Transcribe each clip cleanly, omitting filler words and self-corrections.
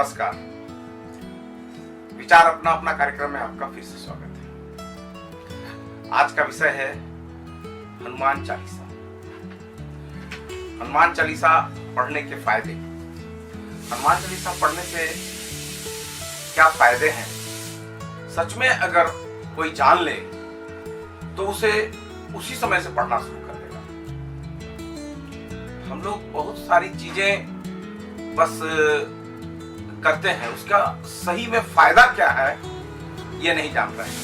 नमस्कार। विचार अपना अपना कार्यक्रम में आपका फिर से स्वागत है। आज का विषय है हनुमान चालीसा। हनुमान चालीसा पढ़ने के फायदे। हनुमान चालीसा पढ़ने से क्या फायदे हैं, सच में अगर कोई जान ले तो उसे उसी समय से पढ़ना शुरू कर देगा। हम लोग बहुत सारी चीजें बस करते हैं, उसका सही में फायदा क्या है ये नहीं जान रहे हैं।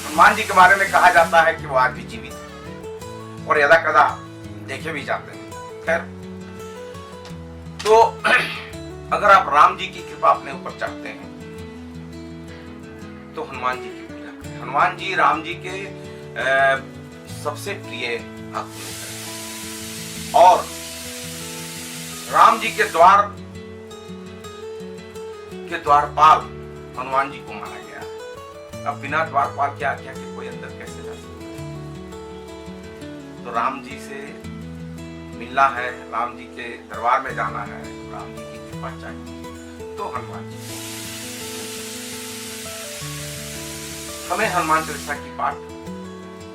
हनुमान जी के बारे में कहा जाता है कि वो आज भी जीवित है और यदा कदा देखे भी जाते हैं। खैर, तो अगर आप राम जी की कृपा अपने ऊपर चाहते हैं तो हनुमान जी की पूजा करें। हनुमान जी राम जी के सबसे प्रिय भक्त हैं और राम जी के द्वारपाल हनुमान जी को माना गया है। अब बिना द्वारपाल के आज्ञा के कोई अंदर कैसे जा सकता है? तो राम जी से मिलना है, राम जी के दरबार में जाना है, राम जी की कृपा चाहिए तो हनुमान जी। हमें हनुमान चालीसा की पाठ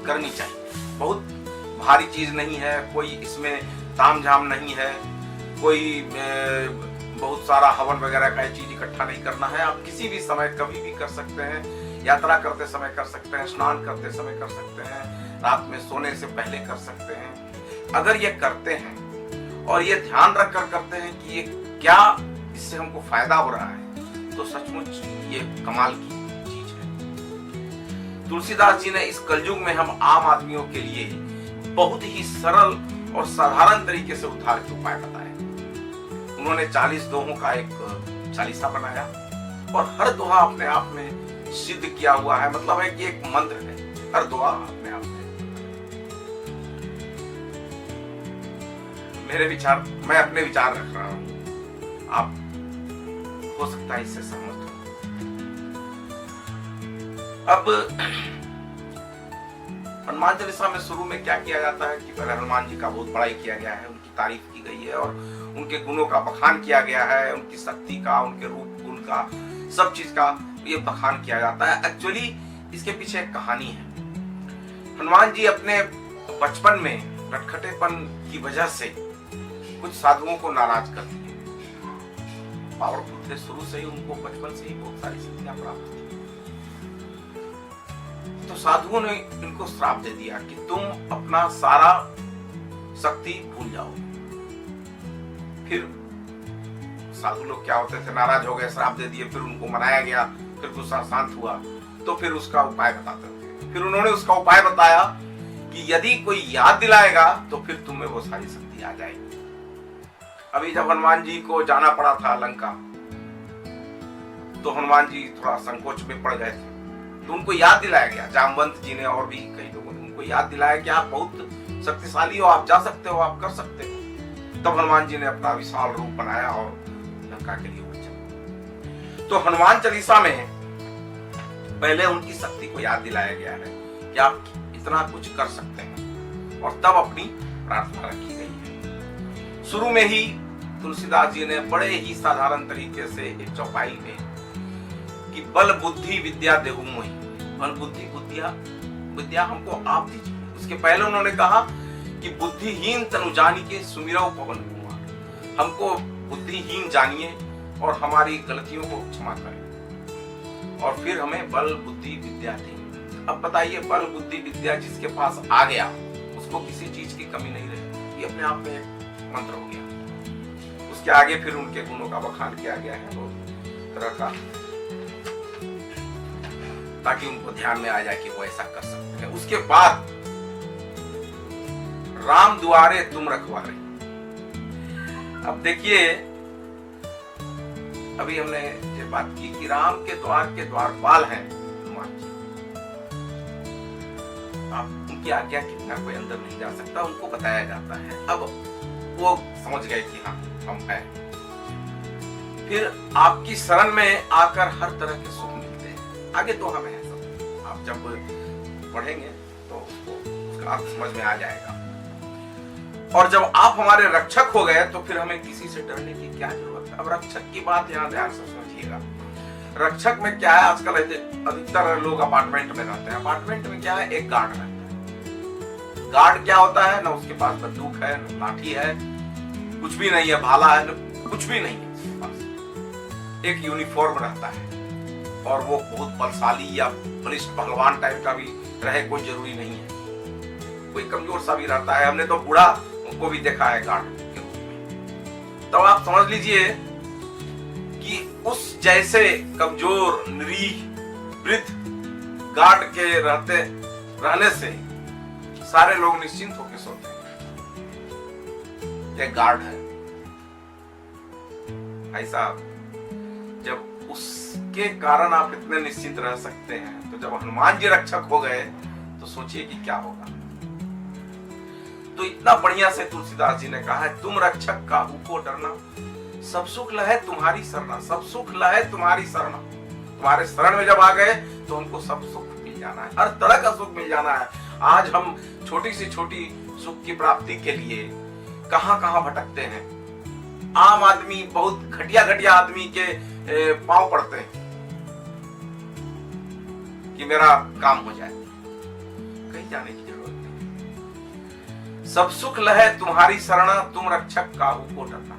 करनी चाहिए। बहुत भारी चीज नहीं है, कोई इसमें तामझाम नहीं है, कोई बहुत सारा हवन वगैरह का चीज इकट्ठा नहीं करना है। आप किसी भी समय कभी भी कर सकते हैं, यात्रा करते समय कर सकते हैं, स्नान करते समय कर सकते हैं, रात में सोने से पहले कर सकते हैं। अगर ये करते हैं और ये ध्यान रखकर करते हैं कि ये क्या इससे हमको फायदा हो रहा है, तो सचमुच ये कमाल की चीज है। तुलसीदास जी ने इस कलयुग में हम आम आदमियों के लिए बहुत ही सरल और साधारण तरीके से उद्धार के उपाय बताए। उन्होंने 40 दोहों का एक चालीसा बनाया और हर दोहा अपने आप में सिद्ध किया हुआ है। मतलब है कि एक मंत्र है, हर दोहा अपने आप में। मेरे विचार, मैं अपने विचार रख रहा हूं, आप हो सकता है इससे सहमत हो। अब हनुमान चालीसा में शुरू में क्या किया जाता है कि पहले हनुमान जी का बहुत बड़ाई किया गया है, उनकी तारीफ की गई है और उनके गुणों का बखान किया गया है, उनकी शक्ति का, उनके रूप गुण का, सब चीज का ये बखान किया जाता है। एक्चुअली इसके पीछे एक कहानी है। हनुमान जी अपने बचपन में नटखटेपन की वजह से कुछ साधुओं को नाराज कर दिए। पावरफुल थे शुरू से ही, उनको बचपन से ही बहुत सारी शक्तियां प्राप्त थी। तो साधुओं ने इनको श्राप दे दिया कि तुम अपना सारा शक्ति भूल जाओ। फिर साधु लोग क्या होते थे, नाराज हो गए, श्राप दे दिए, फिर उनको मनाया गया, फिर गुस्सा शांत हुआ तो फिर उसका उपाय बताते थे। फिर उन्होंने उसका उपाय बताया कि यदि कोई याद दिलाएगा तो फिर तुम्हें वो सारी शक्ति आ जाएगी। अभी जब हनुमान जी को जाना पड़ा था लंका, तो हनुमान जी थोड़ा संकोच में पड़ गए थे, तो उनको याद दिलाया गया। जामवंत जी ने और भी कई लोगों ने उनको याद दिलाया कि आप बहुत शक्तिशाली हो, आप जा सकते हो, आप कर सकते हो। तब हनुमान जी ने अपना विशाल रूप बनाया और लंका के लिए उड़ चले। तो हनुमान चालीसा में पहले उनकी शक्ति को याद दिलाया गया है कि आप इतना कुछ कर सकते हैं और तब अपनी प्रार्थना रखी गई है। शुरू में ही तुलसीदास जी ने बड़े ही साधारण तरीके से एक चौपाई में कि बल बुद्धि विद्या देहु मोहि, बल बुद्धि विद्या हमको आप दीजिए। उसके पहले उन्होंने कहा कि बुद्धिहीन तनु जानी के सुमिरौ पवन कुमार, हमको बुद्धिहीन जानिए और हमारी गलतियों को क्षमा करें और फिर हमें बल बुद्धि विद्या दी। अब बताइए, बल बुद्धि विद्या जिसके पास आ गया उसको किसी चीज की कमी नहीं रही। ये अपने आप में एक मंत्र हो गया। उसके आगे फिर उनके गुणों का बखान किया गया है बहुत तरह का, ताकि उनको ध्यान में आ जाए कि वो ऐसा कर सकते हैं। उसके बाद राम दुआरे तुम रखवारे। अब देखिए, अभी हमने ये बात की कि राम के द्वारपाल हैं हनुमान जी। आप उनकी आज्ञा के बिना कोई अंदर नहीं जा सकता, उनको बताया जाता है। अब वो समझ गए कि हाँ हम हैं। फिर आपकी शरण में आकर हर तरह के सुख मिलते हैं। आगे तो हमें है सब, आप जब पढ़ेंगे तो उसका अर्थ समझ में आ जाएगा। और जब आप हमारे रक्षक हो गए तो फिर हमें किसी से डरने की क्या जरूरत है। अब रक्षक की बात यहाँ ध्यान से समझिएगा। रक्षक में क्या है, आजकल अधिकतर लोग अपार्टमेंट में रहते हैं। अपार्टमेंट में क्या है, एक गार्ड रहता है। गार्ड क्या होता है, ना उसके पास बंदूक है, ना लाठी है, कुछ भी नहीं है, भाला है, कुछ भी नहीं है उसके पास। एक यूनिफॉर्म रहता है और वो बहुत बलशाली या बलिष्ठ पहलवान टाइप का भी रहे, कोई जरूरी नहीं है। कोई कमजोर सा भी रहता है, हमने तो बूढ़ा उनको भी देखा है गार्ड के रूप में। तो आप समझ लीजिए कि उस जैसे कमजोर, निरीह, वृद्ध गार्ड के रहने से सारे लोग निश्चिंत होकर सोते हैं। एक गार्ड है भाई साहब, जब उसके कारण आप इतने निश्चिंत रह सकते हैं, तो जब हनुमान जी रक्षक हो गए तो सोचिए कि क्या होगा। तो इतना बढ़िया से तुलसीदास जी ने कहा है, तुम रक्षक काहू को डरना, सब सुख लहे तुम्हारी शरणा, सब सुख लहे तुम्हारी शरणा। तुम्हारे शरण में जब आ गए तो हमको सब सुख मिल जाना है, हर तरह का सुख मिल जाना है। आज हम छोटी से छोटी सुख की प्राप्ति के लिए कहां कहां भटकते हैं। आम आदमी, बहुत घटिया घटिया आदमी के पांव पड़ते हैं कि मेरा काम हो जाए, कहीं जाने की जरूरत नहीं। सब सुख लहे तुम्हारी शरणा, तुम रक्षक काहू को डरना।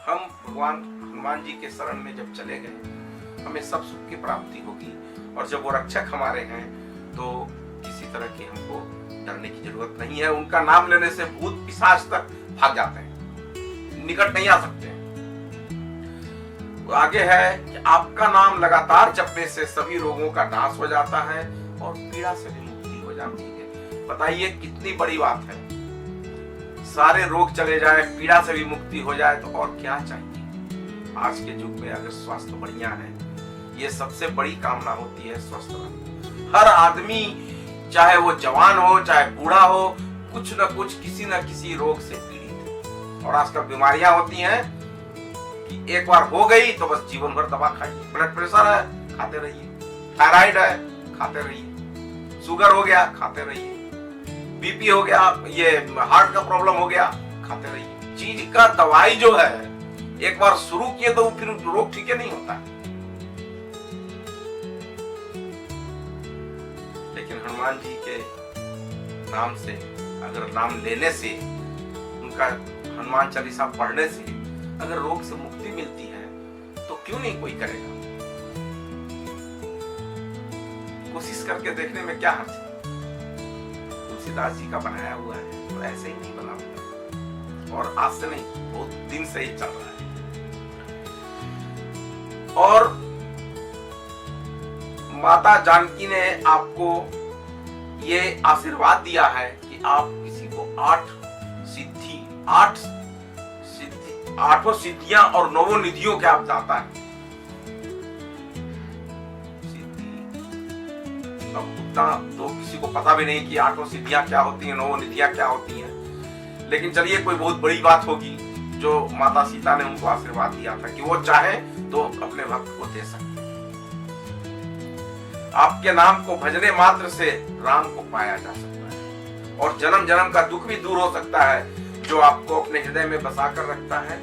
हम भगवान हनुमान जी के शरण में जब चले गए, हमें सब सुख की प्राप्ति होगी। और जब वो रक्षक हमारे हैं तो किसी तरह की हमको डरने की जरूरत नहीं है। उनका नाम लेने से भूत पिशाच तक भाग जाते हैं, निकट नहीं आ सकते हैं। तो आगे है कि आपका नाम लगातार जपने से सभी रोगों का नाश हो जाता है और पीड़ा से भी मुक्ति हो जाती है। बताइए कितनी बड़ी बात है। सारे रोग चले जाए, पीड़ा से भी मुक्ति हो जाए, तो और क्या चाहिए। आज के युग में अगर स्वास्थ्य बढ़िया है, ये सबसे बड़ी कामना होती है, स्वस्थ रहना। हर आदमी, चाहे वो जवान हो चाहे बूढ़ा हो, कुछ न कुछ किसी न किसी रोग से पीड़ित है। और आजकल बीमारियां होती हैं कि एक बार हो गई तो बस जीवन भर दवा खाइए। ब्लड प्रेशर है, खाते रहिए। थायराइड है, खाते रहिए। शुगर हो गया, खाते रहिए। बीपी हो गया, ये हार्ट का प्रॉब्लम हो गया, खाते रहिए। चीज का दवाई जो है, एक बार शुरू किए तो फिर रोग ठीक नहीं होता है। लेकिन हनुमान जी के नाम से, अगर नाम लेने से, उनका हनुमान चालीसा पढ़ने से अगर रोग से मुक्ति मिलती है तो क्यों नहीं कोई करेगा। कोशिश करके देखने में क्या हर्ज है। तुलसीदास जी का बनाया हुआ है, तो ऐसे ही नहीं बना हुआ, और आज से नहीं, बहुत दिन से ही चल रहा है। और माता जानकी ने आपको ये आशीर्वाद दिया है कि आप किसी को आठों सिद्धियां और नवों निधियों के आप दाता है। अब उतना तो किसी को पता भी नहीं कि आठों सिद्धियां क्या होती हैं, नवों निधियां क्या होती हैं। लेकिन चलिए, कोई बहुत बड़ी बात होगी जो माता सीता ने उनको आशीर्वाद दिया था कि वो चाहे तो अपने भक्त को दे सकते। आपके नाम को भजने मात्र से राम को पाया जा सकता है, और जन्म जन्म का दुख भी दूर हो सकता है जो आपको अपने हृदय में बसा कर रखता है।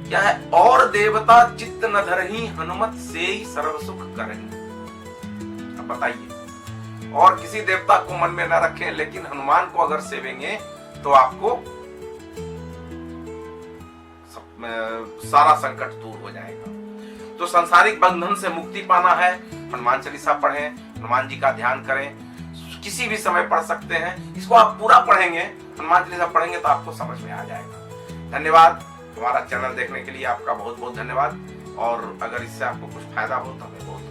क्या है, और देवता चित्त न धरही, हनुमत से ही सर्व सुख करही। अब बताइए, और किसी देवता को मन में न रखें, लेकिन हनुमान को अगर सेवेंगे तो आपको सारा संकट दूर हो जाएगा। तो सांसारिक बंधन से मुक्ति पाना है, हनुमान चालीसा पढ़ें, हनुमान जी का ध्यान करें। किसी भी समय पढ़ सकते हैं, इसको आप पूरा पढ़ेंगे, हनुमान चालीसा पढ़ेंगे तो आपको समझ में आ जाएगा। धन्यवाद। हमारा चैनल देखने के लिए आपका बहुत बहुत धन्यवाद। और अगर इससे आपको कुछ फायदा हो तो हमें बहुत